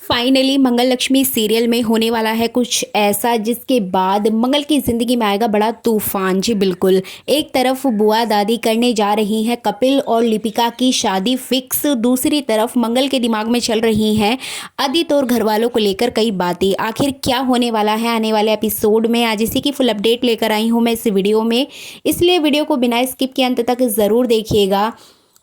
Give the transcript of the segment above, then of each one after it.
Finally मंगल Lakshmi serial में होने वाला है कुछ ऐसा जिसके बाद मंगल की ज़िंदगी में आएगा बड़ा तूफान। जी बिल्कुल। एक तरफ बुआ दादी करने जा रही हैं कपिल और लिपिका की शादी फिक्स, दूसरी तरफ मंगल के दिमाग में चल रही हैं आदित्य और घर वालों को लेकर कई बातें। आखिर क्या होने वाला है आने वाले एपिसोड में, आज इसी की फुल अपडेट लेकर आई हूँ मैं इस वीडियो में, इसलिए वीडियो को बिना स्किप के अंत तक ज़रूर देखिएगा।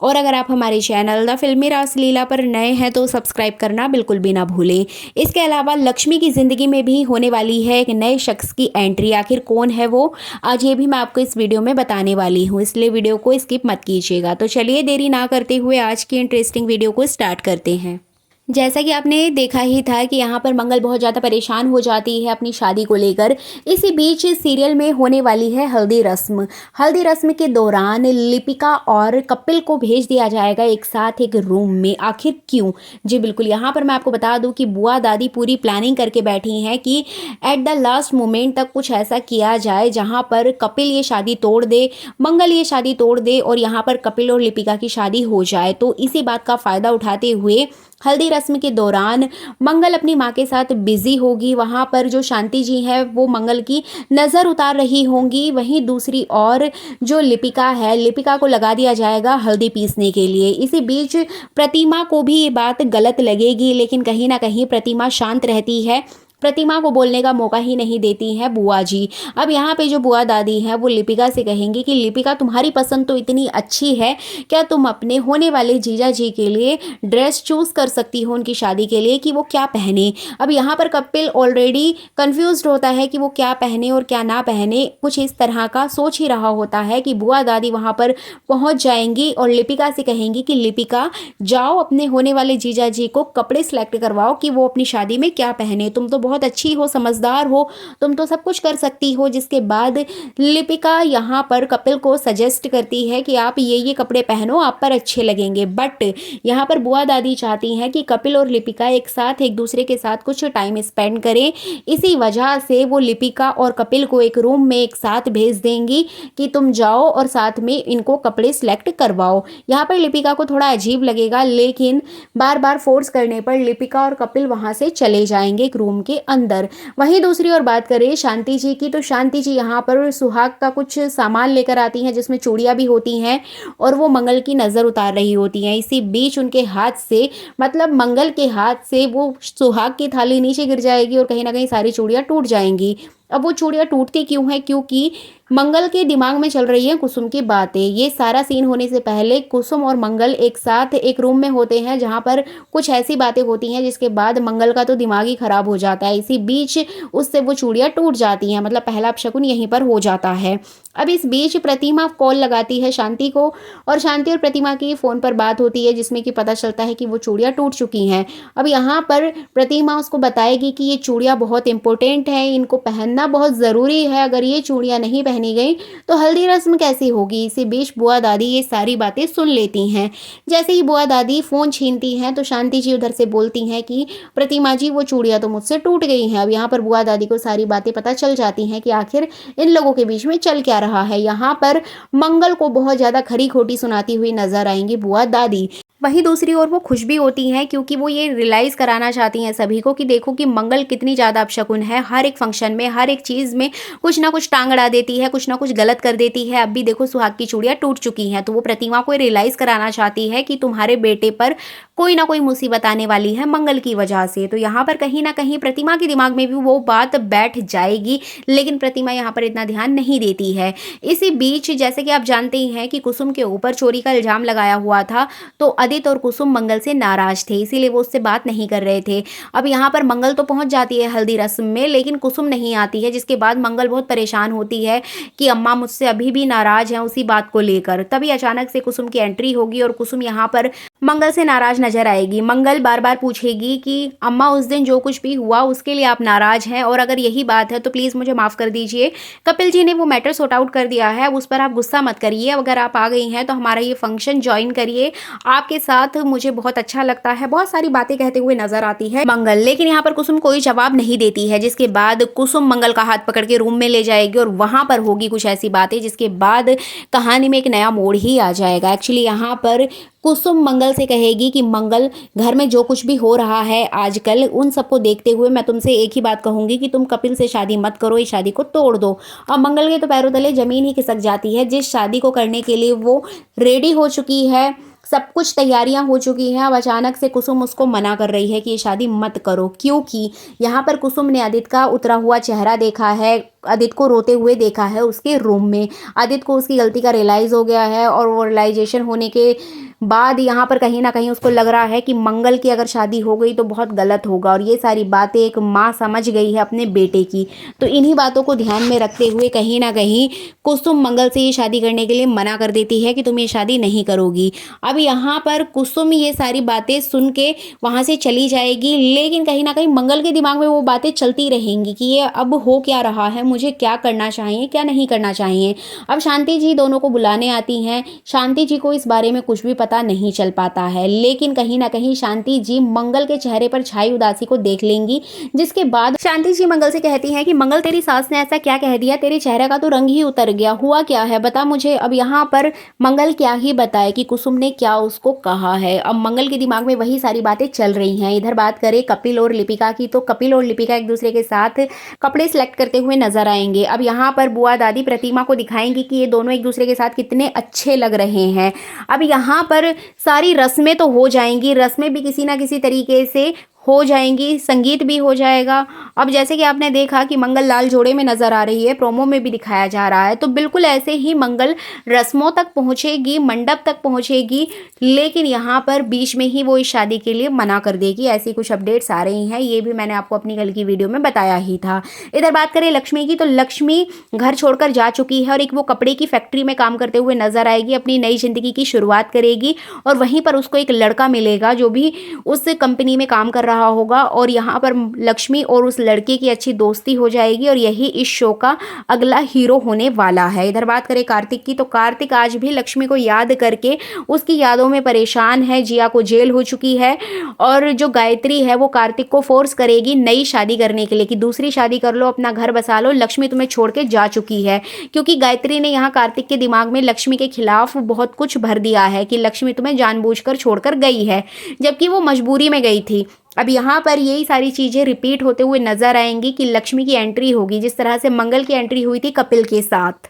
और अगर आप हमारे चैनल द फिल्मी रासलीला पर नए हैं तो सब्सक्राइब करना बिल्कुल भी ना भूलें। इसके अलावा लक्ष्मी की ज़िंदगी में भी होने वाली है एक नए शख्स की एंट्री। आखिर कौन है वो, आज ये भी मैं आपको इस वीडियो में बताने वाली हूँ, इसलिए वीडियो को स्किप मत कीजिएगा। तो चलिए देरी ना करते हुए आज की इंटरेस्टिंग वीडियो को स्टार्ट करते हैं। जैसा कि आपने देखा ही था कि यहाँ पर मंगल बहुत ज़्यादा परेशान हो जाती है अपनी शादी को लेकर। इसी बीच सीरियल में होने वाली है हल्दी रस्म। हल्दी रस्म के दौरान लिपिका और कपिल को भेज दिया जाएगा एक साथ एक रूम में। आखिर क्यों? जी बिल्कुल, यहाँ पर मैं आपको बता दूँ कि बुआ दादी पूरी प्लानिंग करके बैठी हैं कि एट द लास्ट मोमेंट तक कुछ ऐसा किया जाए जहाँ पर कपिल ये शादी तोड़ दे, मंगल ये शादी तोड़ दे और यहाँ पर कपिल और लिपिका की शादी हो जाए। तो इसी बात का फ़ायदा उठाते हुए हल्दी रस्म के दौरान मंगल अपनी माँ के साथ बिजी होगी। वहाँ पर जो शांति जी हैं वो मंगल की नज़र उतार रही होंगी। वहीं दूसरी ओर जो लिपिका है, लिपिका को लगा दिया जाएगा हल्दी पीसने के लिए। इसी बीच प्रतिमा को भी ये बात गलत लगेगी, लेकिन कहीं ना कहीं प्रतिमा शांत रहती है, प्रतिमा को बोलने का मौका ही नहीं देती हैं बुआ जी। अब यहाँ पे जो बुआ दादी हैं वो लिपिका से कहेंगी कि लिपिका तुम्हारी पसंद तो इतनी अच्छी है, क्या तुम अपने होने वाले जीजा जी के लिए ड्रेस चूज़ कर सकती हो उनकी शादी के लिए कि वो क्या पहने। अब यहाँ पर कपिल ऑलरेडी कंफ्यूज्ड होता है कि वो क्या पहने और क्या ना पहने, कुछ इस तरह का सोच ही रहा होता है कि बुआ दादी वहाँ पर पहुँच जाएंगी और लिपिका से कहेंगी कि लिपिका जाओ अपने होने वाले जीजा जी को कपड़े सेलेक्ट करवाओ कि वो अपनी शादी में क्या पहने, तुम तो बहुत अच्छी हो, समझदार हो, तुम तो सब कुछ कर सकती हो। जिसके बाद लिपिका यहाँ पर कपिल को सजेस्ट करती है कि आप ये कपड़े पहनो, आप पर अच्छे लगेंगे। बट यहाँ पर बुआ दादी चाहती हैं कि कपिल और लिपिका एक साथ एक दूसरे के साथ कुछ टाइम स्पेंड करें। इसी वजह से वो लिपिका और कपिल को एक रूम में एक साथ भेज देंगी कि तुम जाओ और साथ में इनको कपड़े सेलेक्ट करवाओ। यहाँ पर लिपिका को थोड़ा अजीब लगेगा, लेकिन बार बार फोर्स करने पर लिपिका और कपिल वहाँ से चले जाएंगे एक रूम के अंदर। वहीं दूसरी ओर बात करें शांति जी की, तो शांति जी यहाँ पर सुहाग का कुछ सामान लेकर आती हैं जिसमें चूड़ियाँ भी होती हैं और वो मंगल की नज़र उतार रही होती हैं। इसी बीच उनके हाथ से, मतलब मंगल के हाथ से, वो सुहाग की थाली नीचे गिर जाएगी और कहीं ना कहीं सारी चूड़ियाँ टूट जाएंगी। अब वो चूड़ियाँ टूटती क्यों हैं? क्योंकि मंगल के दिमाग में चल रही है कुसुम की बातें। ये सारा सीन होने से पहले कुसुम और मंगल एक साथ एक रूम में होते हैं जहाँ पर कुछ ऐसी बातें होती हैं जिसके बाद मंगल का तो दिमाग ही खराब हो जाता है। इसी बीच उससे वो चूड़ियाँ टूट जाती हैं, मतलब पहला अपशकुन यहीं पर हो जाता है। अब इस बीच प्रतिमा कॉल लगाती है शांति को और शांति और प्रतिमा की फ़ोन पर बात होती है जिसमें कि पता चलता है कि वो चूड़ियाँ टूट चुकी हैं। अब यहाँ पर प्रतिमा उसको बताएगी कि ये चूड़ियाँ बहुत इंपॉर्टेंट हैं, इनको पहनना बहुत ज़रूरी है, अगर ये चूड़ियाँ नहीं पहनी गई तो हल्दी रस्म कैसी होगी। इसी बीच बुआ दादी ये सारी बातें सुन लेती हैं। जैसे ही बुआ दादी फ़ोन छीनती हैं तो शांति जी उधर से बोलती हैं कि प्रतिमा जी वो चूड़ियाँ तो मुझसे टूट गई हैं। अब यहाँ पर बुआ दादी को सारी बातें पता चल जाती हैं कि आखिर इन लोगों के बीच में चल क्या रहा है। यहाँ पर मंगल को बहुत ज़्यादा खरी खोटी सुनाती हुई नजर आएंगी बुआ दादी। वहीं दूसरी ओर वो खुश भी होती हैं क्योंकि वो ये रियलाइज़ कराना चाहती हैं सभी को कि देखो कि मंगल कितनी ज़्यादा अपशकुन है, हर एक फंक्शन में हर एक चीज़ में कुछ ना कुछ टांग अड़ा देती है, कुछ ना कुछ गलत कर देती है। अब भी देखो सुहाग की चूड़ियाँ टूट चुकी हैं, तो वो प्रतिमा को रियलाइज़ कराना चाहती है कि तुम्हारे बेटे पर कोई ना कोई मुसीबत आने वाली है मंगल की वजह से। तो यहाँ पर कहीं ना कहीं प्रतिमा के दिमाग में भी वो बात बैठ जाएगी, लेकिन प्रतिमा यहाँ पर इतना ध्यान नहीं देती है। इसी बीच जैसे कि आप जानते ही हैं कि कुसुम के ऊपर चोरी का इल्ज़ाम लगाया हुआ था, तो आदित्य और कुसुम मंगल से नाराज थे, इसीलिए वो उससे बात नहीं कर रहे थे। अब यहाँ पर मंगल तो पहुँच जाती है हल्दी रस्म में, लेकिन कुसुम नहीं आती है, जिसके बाद मंगल बहुत परेशान होती है कि अम्मा मुझसे अभी भी नाराज हैं उसी बात को लेकर। तभी अचानक से कुसुम की एंट्री होगी और कुसुम यहाँ पर मंगल से नाराज नजर आएगी। मंगल बार बार पूछेगी कि अम्मा उस दिन जो कुछ भी हुआ उसके लिए आप नाराज हैं, और अगर यही बात है तो प्लीज़ मुझे माफ़ कर दीजिए। कपिल जी ने वो मैटर सॉर्ट आउट कर दिया है, उस पर आप गुस्सा मत करिए। अगर आप आ गई हैं तो हमारा ये फंक्शन ज्वाइन करिए, आपके साथ मुझे बहुत अच्छा लगता है, बहुत सारी बातें कहते हुए नजर आती है मंगल। लेकिन यहाँ पर कुसुम कोई जवाब नहीं देती है, जिसके बाद कुसुम मंगल का हाथ पकड़ के रूम में ले जाएगी और वहां पर होगी कुछ ऐसी बातें जिसके बाद कहानी में एक नया मोड़ ही आ जाएगा। एक्चुअली यहाँ पर कुसुम मंगल से कहेगी कि मंगल, घर में जो कुछ भी हो रहा है आजकल, उन सबको देखते हुए मैं तुमसे एक ही बात कहूंगी कि तुम कपिल से शादी मत करो, इस शादी को तोड़ दो। अब मंगल के तो पैरों तले जमीन ही खिसक जाती है। जिस शादी को करने के लिए वो रेडी हो चुकी है, सब कुछ तैयारियां हो चुकी हैं, अब अचानक से कुसुम उसको मना कर रही है कि ये शादी मत करो। क्योंकि यहाँ पर कुसुम ने आदित्य का उतरा हुआ चेहरा देखा है, आदित्य को रोते हुए देखा है उसके रूम में। आदित्य को उसकी गलती का रियलाइज़ हो गया है और वो रियलाइजेशन होने के बाद यहाँ पर कहीं ना कहीं उसको लग रहा है कि मंगल की अगर शादी हो गई तो बहुत गलत होगा, और ये सारी बातें एक माँ समझ गई है अपने बेटे की। तो इन्हीं बातों को ध्यान में रखते हुए कहीं ना कहीं कुसुम मंगल से ये शादी करने के लिए मना कर देती है कि तुम ये शादी नहीं करोगी। अब यहाँ पर कुसुम ये सारी बातें सुन के वहाँ से चली जाएगी, लेकिन कहीं ना कहीं मंगल के दिमाग में वो बातें चलती रहेंगी कि ये अब हो क्या रहा है, मुझे क्या करना चाहिए क्या नहीं करना चाहिए। अब शांति जी दोनों को बुलाने आती हैं। शांति जी को इस बारे में कुछ भी पता नहीं चल पाता है, लेकिन कहीं ना कहीं शांति जी मंगल के चेहरे पर छाई उदासी को देख लेंगी, जिसके बाद शांति जी मंगल से कहती हैं कि मंगल, तेरी सास ने ऐसा क्या कह दिया, तेरे चेहरे का तो रंग ही उतर गया, हुआ क्या है बता मुझे। अब यहाँ पर मंगल क्या ही बताए कि कुसुम ने क्या उसको कहा है। अब मंगल के दिमाग में वही सारी बातें चल रही हैं। इधर बात करें कपिल और लिपिका की, तो कपिल और लिपिका एक दूसरे के साथ कपड़े सिलेक्ट करते हुए नजर आएंगे। अब यहाँ पर बुआ दादी प्रतिमा को दिखाएंगी कि ये दोनों एक दूसरे के साथ कितने अच्छे लग रहे हैं। अब यहाँ पर सारी रस्में तो हो जाएंगी, रस्में भी किसी ना किसी तरीके से हो जाएंगी, संगीत भी हो जाएगा। अब जैसे कि आपने देखा कि मंगल लाल जोड़े में नजर आ रही है, प्रोमो में भी दिखाया जा रहा है, तो बिल्कुल ऐसे ही मंगल रस्मों तक पहुंचेगी, मंडप तक पहुंचेगी, लेकिन यहाँ पर बीच में ही वो इस शादी के लिए मना कर देगी। ऐसी कुछ अपडेट्स आ रही हैं, ये भी मैंने आपको अपनी कल की वीडियो में बताया ही था। इधर बात करें लक्ष्मी की, तो लक्ष्मी घर छोड़कर जा चुकी है और एक वो कपड़े की फैक्ट्री में काम करते हुए नजर आएगी, अपनी नई जिंदगी की शुरुआत करेगी और वहीं पर उसको एक लड़का मिलेगा जो भी उस कंपनी में काम कर रहा होगा, और यहाँ पर लक्ष्मी और उस लड़के की अच्छी दोस्ती हो जाएगी और यही इस शो का अगला हीरो होने वाला है। इधर बात करें कार्तिक की, तो कार्तिक आज भी लक्ष्मी को याद करके उसकी यादों में परेशान है। जिया को जेल हो चुकी है और जो गायत्री है वो कार्तिक को फोर्स करेगी नई शादी करने के लिए कि दूसरी शादी कर लो, अपना घर बसा लो, लक्ष्मी तुम्हें छोड़ के जा चुकी है। क्योंकि गायत्री ने यहाँ कार्तिक के दिमाग में लक्ष्मी के खिलाफ बहुत कुछ भर दिया है कि लक्ष्मी तुम्हें जानबूझकर छोड़कर गई है, जबकि वो मजबूरी में गई थी। अब यहाँ पर यही सारी चीज़ें रिपीट होते हुए नजर आएंगी कि लक्ष्मी की एंट्री होगी जिस तरह से मंगल की एंट्री हुई थी कपिल के साथ।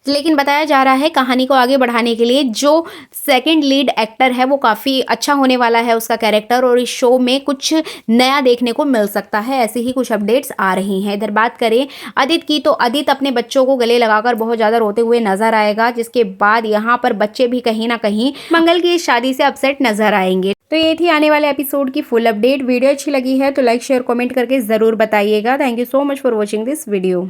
लेकिन बताया जा रहा है कहानी को आगे बढ़ाने के लिए जो सेकंड लीड एक्टर है वो काफ़ी अच्छा होने वाला है उसका कैरेक्टर, और इस शो में कुछ नया देखने को मिल सकता है। ऐसे ही कुछ अपडेट्स आ रही हैं। इधर बात करें आदित्य की, तो आदित्य अपने बच्चों को गले लगाकर बहुत ज़्यादा रोते हुए नजर आएगा, जिसके बाद यहाँ पर बच्चे भी कहीं ना कहीं मंगल की इस शादी से अपसेट नजर आएंगे। तो ये थी आने वाले एपिसोड की फुल अपडेट। वीडियो अच्छी लगी है तो लाइक शेयर कमेंट करके ज़रूर बताइएगा। Thank you so much for watching this video.